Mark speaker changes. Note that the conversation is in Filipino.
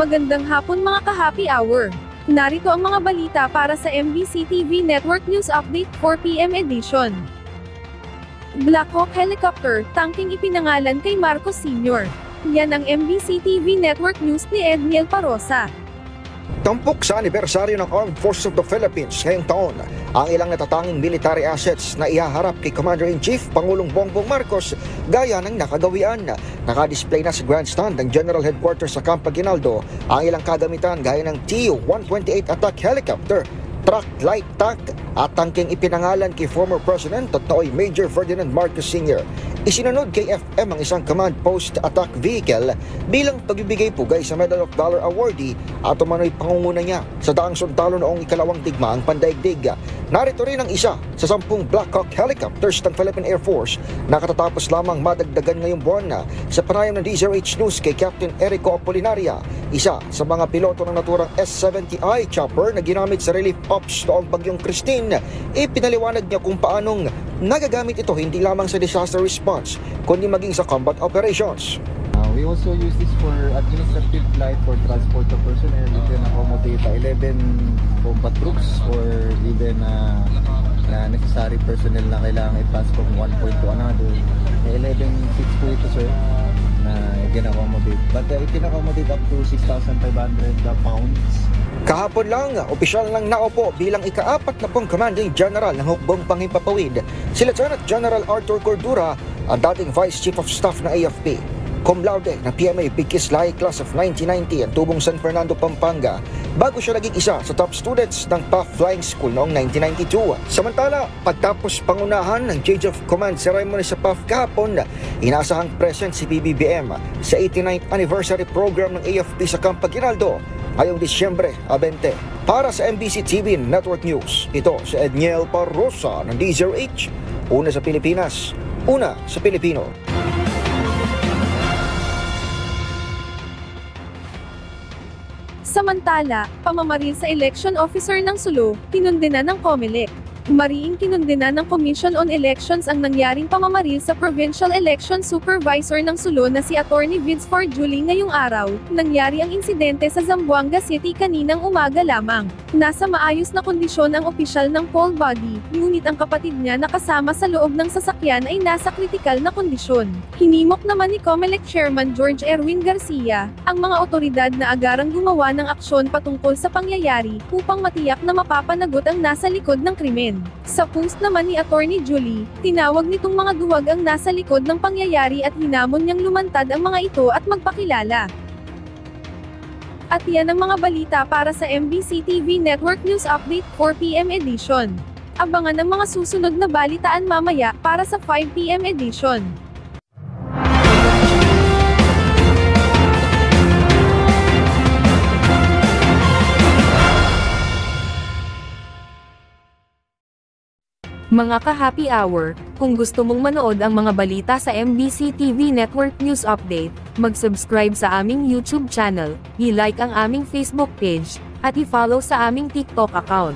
Speaker 1: Magandang hapon mga ka-happy hour. Narito ang mga balita para sa MBC TV Network News Update 4 PM edition. Black Hawk Helicopter, tangking ipinangalan kay Marcos Sr. Yan ang MBC TV Network News ni Edniel Parosa.
Speaker 2: Tampok sa anibersaryo ng Armed Forces of the Philippines ngayong taon, ang ilang natatanging military assets na ihaharap kay Commander-in-Chief Pangulong Bongbong Marcos gaya ng nakagawian. Nakadisplay na sa grandstand ng General Headquarters sa Camp Aguinaldo ang ilang kagamitan gaya ng Tu-128 attack helicopter, truck light tank at tangking ipinangalan kay former President at nooy Major Ferdinand Marcos Sr. Isinunod kay FM ang isang command post attack vehicle bilang pagbibigay pugay sa Medal of Valor awardee at umano'y pangunguna niya sa daang sundalo noong ikalawang digmaang pandaigdig. Narito rin ang isa sa 10 Black Hawk helicopters ng Philippine Air Force na katatapos lamang madagdagan ngayong buwan sa panayam ng DZRH News kay Captain Erico Apolinaria, isa sa mga piloto ng naturang S-70I chopper na ginamit sa relief ops noong bagyong Christine. Ipinaliwanag niya kung paanong nagagamit ito hindi lamang sa disaster response kundi maging sa combat operations.
Speaker 3: We also use this for administrative flight for transport of personnel. You can accommodate 11 combat troops or even na necessary personnel na kailangan i-pass from one point to another. May 11 seats po ito, sir, na you can accommodate. But it can accommodate up to 6,500 pounds.
Speaker 2: Kahapon lang, opisyal lang naupo bilang ika-4 na pong Commanding General ng Hukbong Panghimpapawid, si Lieutenant General Arthur Cordura, ang dating Vice Chief of Staff ng AFP. Cum laude ng PMA Bigkislahi Class of 1990 ang tubong San Fernando, Pampanga, bago siya naging isa sa top students ng PAF Flying School noong 1992. Samantala, pagtapos pangunahan ng Change of Command ceremony sa PAF kahapon, inasahang present si PBBM sa 89th anniversary program ng AFP sa Camp Aguinaldo ngayong Disyembre 20. Para sa MBC TV Network News, ito si Edniel Parosa ng DZRH, una sa Pilipinas, una sa Pilipino.
Speaker 1: Samantala, pamamaril sa election officer ng Sulu, kinundena ng COMELEC. Mariing kinundena ng Commission on Elections ang nangyaring pamamaril sa Provincial Election Supervisor ng Sulu na si Attorney Vince Forjuli ngayong araw. Nangyari ang insidente sa Zamboanga City kaninang umaga lamang. Nasa maayos na kondisyon ang opisyal ng poll body, ngunit ang kapatid niya na kasama sa loob ng sasakyan ay nasa kritikal na kondisyon. Hinimok naman ni COMELEC Chairman George Erwin Garcia ang mga otoridad na agarang gumawa ng aksyon patungkol sa pangyayari upang matiyak na mapapanagot ang nasa likod ng krimen. Sa post naman ni Attorney Julie, tinawag nitong mga duwag ang nasa likod ng pangyayari at hinamon niyang lumantad ang mga ito at magpakilala. At yan ang mga balita para sa MBC TV Network News Update 4 PM edition. Abangan ang mga susunod na balitaan mamaya para sa 5 PM edition. Mga ka-happy hour, kung gusto mong manood ang mga balita sa MBC TV Network News Update, mag-subscribe sa aming YouTube channel, i-like ang aming Facebook page, at i-follow sa aming TikTok account.